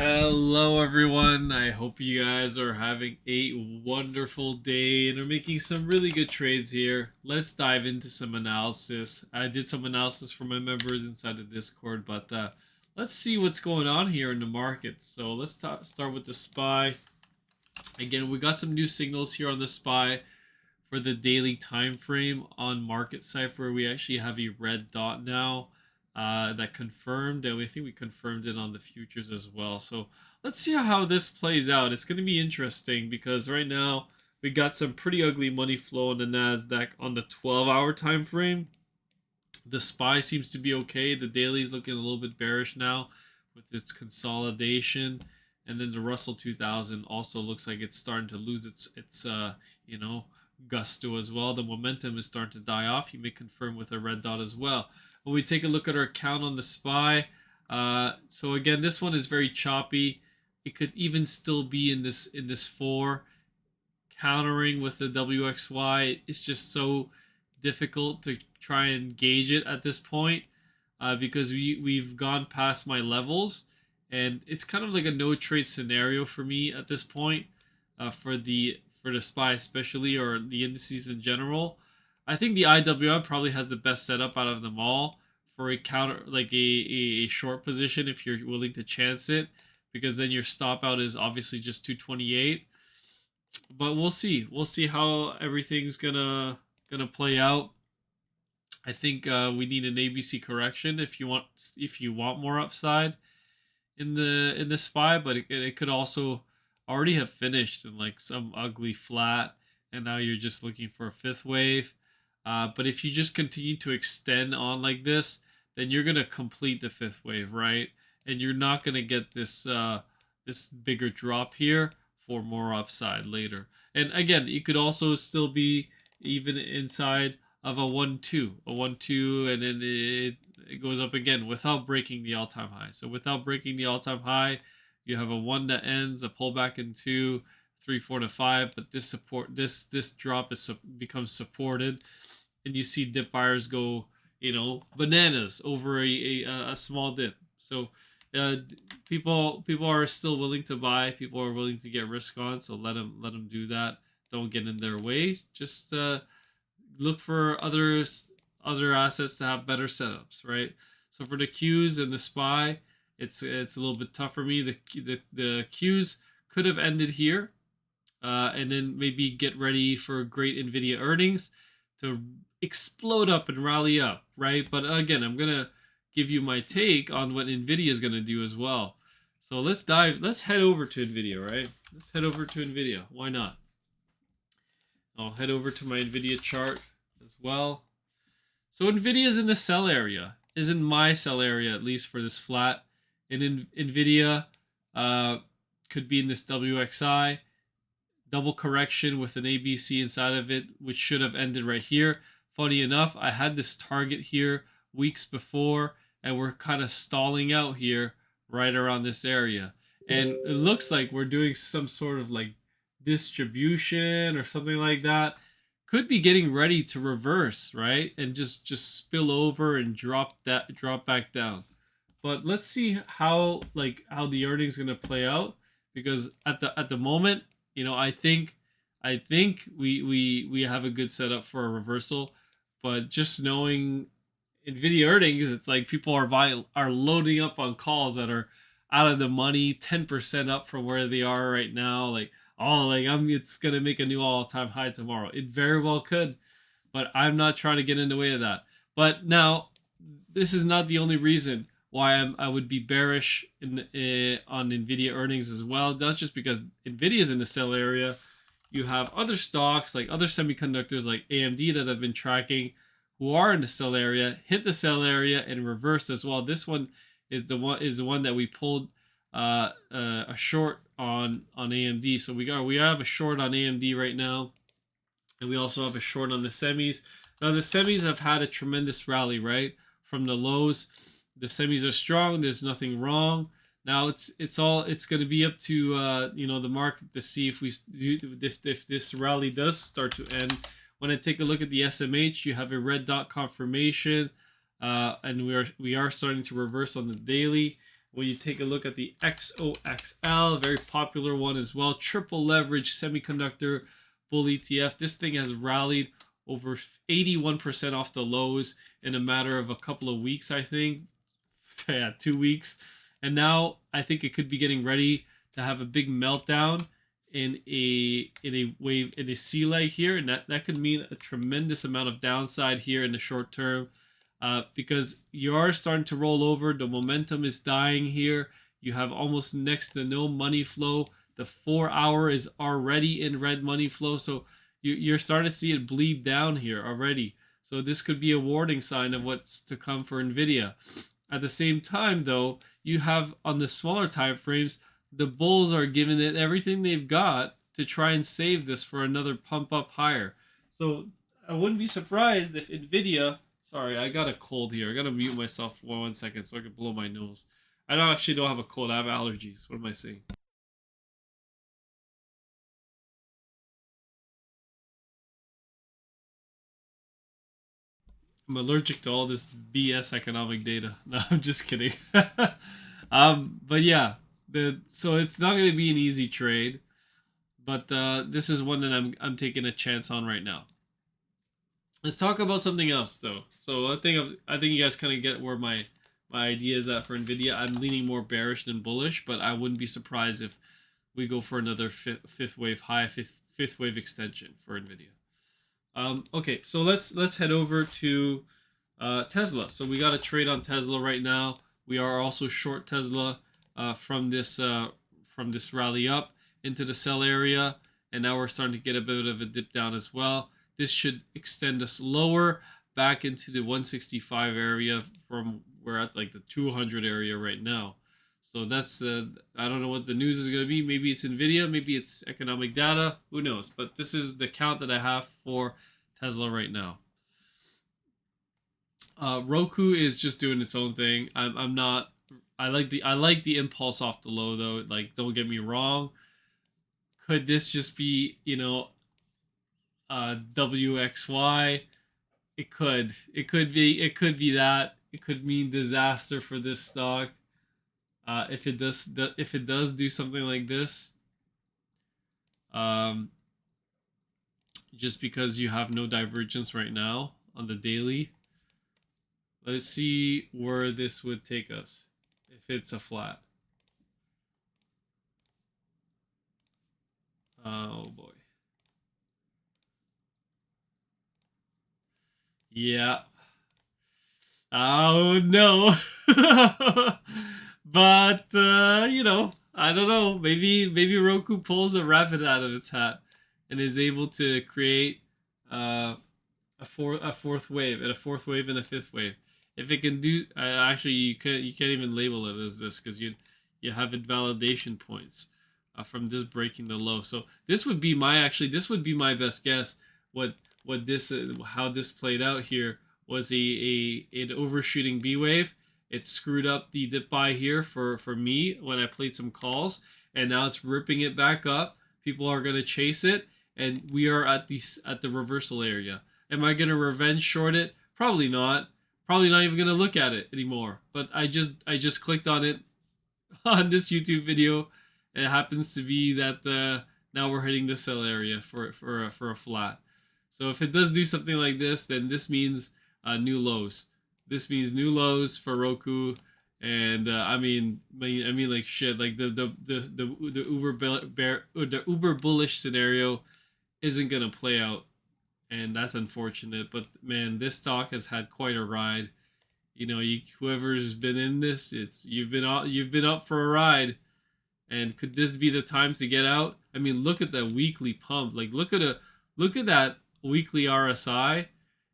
Hello, everyone. I hope you guys are having a wonderful day and are making some really good trades here. Let's dive into some analysis. I did some analysis for my members inside the Discord, but let's see what's going on here in the market. So let's start with the SPY. Again, we got some new signals here on the SPY for the daily time frame on Market Cipher. We actually have a red dot now that confirmed, and I think we confirmed it on the futures as well. So let's see how this plays out. It's going to be interesting because right now we got some pretty ugly money flow on the Nasdaq on the 12-hour time frame. The SPY seems to be okay. The daily is looking a little bit bearish now with its consolidation, and then the Russell 2000 also looks like it's starting to lose its gusto as well. The momentum is starting to die off. You may confirm with a red dot as well. When we take a look at our count on the SPY, so again, this one is very choppy. It could even still be in this 4, countering with the WXY. It's just so difficult to try and gauge it at this point because we've gone past my levels, and it's kind of like a no trade scenario for me at this point for the SPY especially, or the indices in general. I think the IWM probably has the best setup out of them all for a counter, like a short position if you're willing to chance it, because then your stop out is obviously just 228. But we'll see. We'll see how everything's gonna play out. I think we need an ABC correction if you want more upside in the SPY, but it could also already have finished in like some ugly flat, and now you're just looking for a fifth wave. But if you just continue to extend on like this, then you're gonna complete the fifth wave, right? And you're not gonna get this this bigger drop here for more upside later. And again, it could also still be even inside of a 1-2, and then it goes up again without breaking the all-time high. So without breaking the all-time high, you have a 1 that ends, a pullback in 2, 3, 4 to 5, but this drop becomes supported, and you see dip buyers go bananas over a small dip. So people are still willing to buy. People are willing to get risk on. So let them do that. Don't get in their way. Just look for other assets to have better setups, right? So for the Qs and the SPY, it's a little bit tough for me. The Qs could have ended here, and then maybe get ready for great NVIDIA earnings to explode up and rally up, right? But again, I'm gonna give you my take on what NVIDIA is gonna do as well. So let's head over to NVIDIA, right? Let's head over to NVIDIA. Why not? I'll head over to my NVIDIA chart as well. So NVIDIA is in the sell area, is in my sell area at least for this flat. And NVIDIA could be in this WXI. Double correction with an ABC inside of it, which should have ended right here. Funny enough, I had this target here weeks before, and we're kind of stalling out here right around this area. And it looks like we're doing some sort of like distribution or something like that. Could be getting ready to reverse, right? And just spill over and drop back down. But let's see how the earnings going to play out, because at the moment, I think we have a good setup for a reversal. But just knowing NVIDIA earnings, it's like people are loading up on calls that are out of the money, 10% up from where they are right now. Like, oh, it's gonna make a new all-time high tomorrow. It very well could, but I'm not trying to get in the way of that. But now, this is not the only reason why I would be bearish on NVIDIA earnings as well. Not just because NVIDIA is in the sell area. You have other stocks, like other semiconductors like AMD that I've been tracking, who are in the sell area, hit the sell area and reversed as well. This one is the one that we pulled a short on AMD. So we have a short on AMD right now, and we also have a short on the semis. Now the semis have had a tremendous rally, right, from the lows. The semis are strong. There's nothing wrong. Now it's going to be up to the market to see if this rally does start to end. When I take a look at the SMH, you have a red dot confirmation, and we are starting to reverse on the daily. When you take a look at the XOXL, very popular one as well, triple leverage semiconductor bull ETF. This thing has rallied over 81% off the lows in a matter of a couple of weeks, I think. Yeah, 2 weeks. And now I think it could be getting ready to have a big meltdown in a wave, in a sea leg here, and that could mean a tremendous amount of downside here in the short term, because you are starting to roll over. The momentum is dying here. You have almost next to no money flow. The 4 hour is already in red money flow, so you're starting to see it bleed down here already. So this could be a warning sign of what's to come for NVIDIA. At the same time, though, you have on the smaller time frames, the bulls are giving it everything they've got to try and save this for another pump up higher. So I wouldn't be surprised if NVIDIA... Sorry, I got a cold here. I got to mute myself for 1 second so I can blow my nose. I don't have a cold. I have allergies. What am I saying? I'm allergic to all this BS economic data. No, I'm just kidding. But yeah, so it's not going to be an easy trade, but this is one that I'm taking a chance on right now. Let's talk about something else though. So I think you guys kind of get where my idea is at for NVIDIA. I'm leaning more bearish than bullish, but I wouldn't be surprised if we go for another fifth wave high, fifth wave extension for NVIDIA. Okay, so let's head over to Tesla. So we got a trade on Tesla right now. We are also short Tesla from this rally up into the sell area, and now we're starting to get a bit of a dip down as well. This should extend us lower back into the 165 area from we're at like the 200 area right now. So that's I don't know what the news is going to be. Maybe it's NVIDIA, maybe it's economic data, who knows? But this is the count that I have for Tesla right now. Roku is just doing its own thing. I'm not. I like the impulse off the low though. Like, don't get me wrong. Could this just be WXY? It could. It could be. It could be that. It could mean disaster for this stock. If it does do something like this, just because you have no divergence right now on the daily. Let's see where this would take us if it's a flat. Oh boy. Yeah. Oh no. But I don't know. Maybe Roku pulls a rabbit out of its hat and is able to create a fourth wave and a fourth wave and a fifth wave. If it can do, actually you can't even label it as this because you have invalidation points from this breaking the low. So this would be my best guess. What this how this played out here was an overshooting B wave. It screwed up the dip buy here for me when I played some calls, and now it's ripping it back up. People are going to chase it, and we are at the reversal area. Am I going to revenge short it? Probably not. Probably not even going to look at it anymore. But I just clicked on it on this YouTube video. It happens to be that now we're hitting the sell area for a flat. So if it does do something like this, then this means new lows. This means new lows for Roku, and I mean like shit. Like the uber bullish scenario isn't gonna play out, and that's unfortunate. But man, this stock has had quite a ride. Whoever's been in this, you've been up for a ride. And could this be the time to get out? I mean, look at the weekly pump. Like, look at that weekly RSI,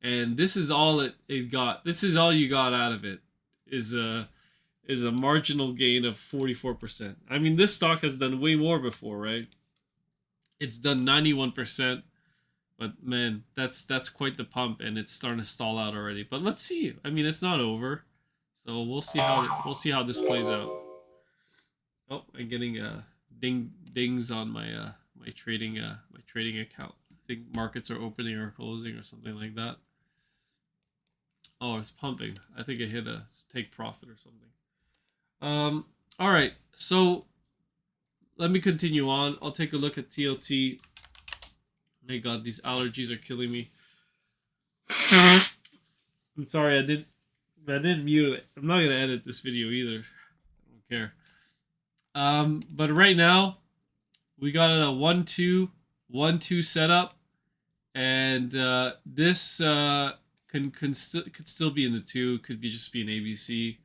and this is all it got. This is all you got out of it. Is a marginal gain of 44%. I mean, this stock has done way more before, right? It's done 91%, but man, that's quite the pump, and it's starting to stall out already. But let's see. I mean, it's not over, so we'll see how this plays out. Oh, I'm getting dings on my my trading account. I think markets are opening or closing or something like that. Oh, it's pumping. I think it hit a take profit or something. All right, so let me continue on. I'll take a look at TLT. My God, these allergies are killing me. I'm sorry, I didn't mute it. I'm not gonna edit this video either. I don't care. But right now we got a 1-2, 1-2 setup, and this could still be in the two. Could be just be an ABC,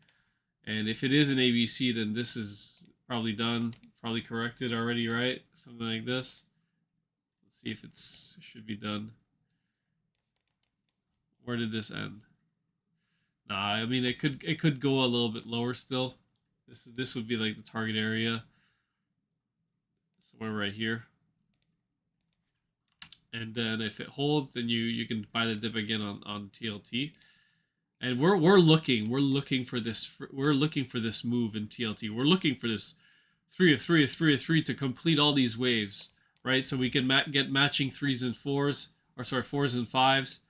and if it is an ABC, then this is probably done, probably corrected already, right? Something like this. Let's see if it should be done. Where did this end? Nah, I mean it could go a little bit lower still. This would be like the target area, somewhere right here. And then if it holds, then you can buy the dip again on TLT. And we're looking for this move in TLT. We're looking for this 3 of 3 of 3 of 3 to complete all these waves, right? So we can get matching 3s and 4s, or sorry, 4s and 5s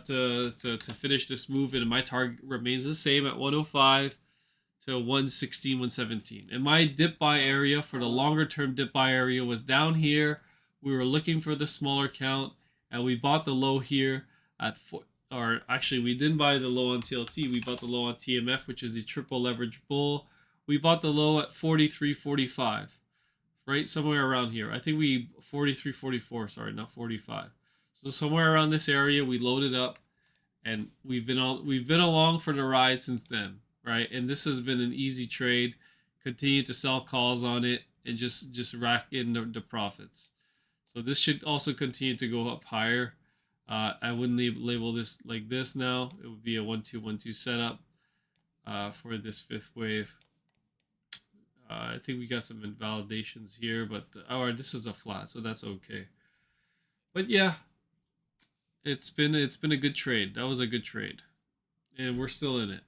to finish this move. And my target remains the same at 105 to 116, 117. And my dip buy area for the longer term dip buy area was down here. We were looking for the smaller count, and we bought the low here at 4. Or actually, we didn't buy the low on TLT. We bought the low on TMF, which is the triple leverage bull. We bought the low at 43.45, right? Somewhere around here. I think we 43.44. Sorry, not 45. So somewhere around this area, we loaded up, and we've been along for the ride since then, right? And this has been an easy trade. Continue to sell calls on it and just rack in the profits. So this should also continue to go up higher. I wouldn't label this like this now. It would be a 1-2, 1-2 setup for this fifth wave. I think we got some invalidations here, but this is a flat, so that's okay. But yeah, it's been a good trade. That was a good trade, and we're still in it.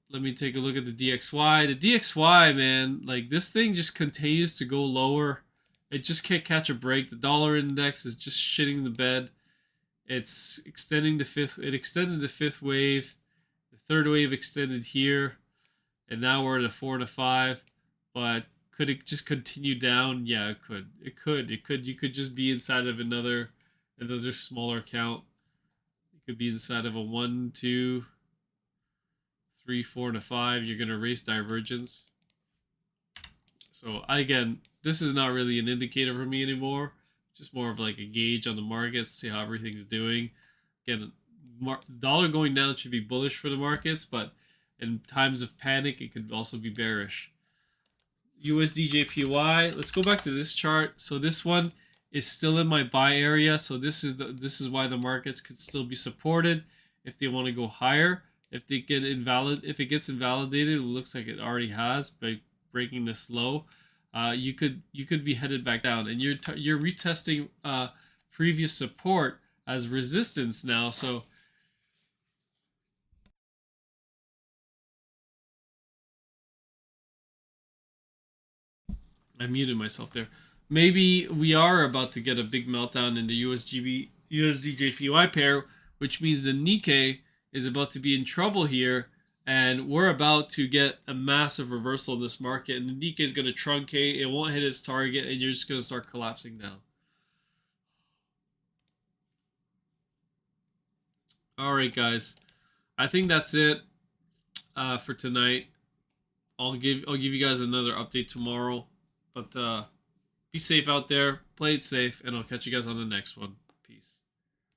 Let me take a look at the DXY. The DXY, man, like this thing just continues to go lower. It just can't catch a break. The dollar index is just shitting the bed. It's extending the fifth. It extended the fifth wave. The third wave extended here, and now we're at a 4 and a 5. But could it just continue down? Yeah, it could. It could. It could. You could just be inside of another smaller count. You could be inside of a 1, 2, 3, 4, and a 5. You're gonna race divergence. So again, this is not really an indicator for me anymore. Just more of like a gauge on the markets, see how everything's doing. Again, dollar going down should be bullish for the markets, but in times of panic, it could also be bearish. USDJPY. Let's go back to this chart. So this one is still in my buy area. So this is why the markets could still be supported if they want to go higher. If it gets invalidated, it looks like it already has by breaking this low. You could be headed back down, and you're retesting previous support as resistance now. So I muted myself there. Maybe we are about to get a big meltdown in the USDJPY pair, which means the Nikkei is about to be in trouble here, and we're about to get a massive reversal in this market, and the Nikkei is going to truncate. It won't hit its target, and you're just going to start collapsing down. All right, guys. I think that's it for tonight. I'll give you guys another update tomorrow, but be safe out there, play it safe, and I'll catch you guys on the next one.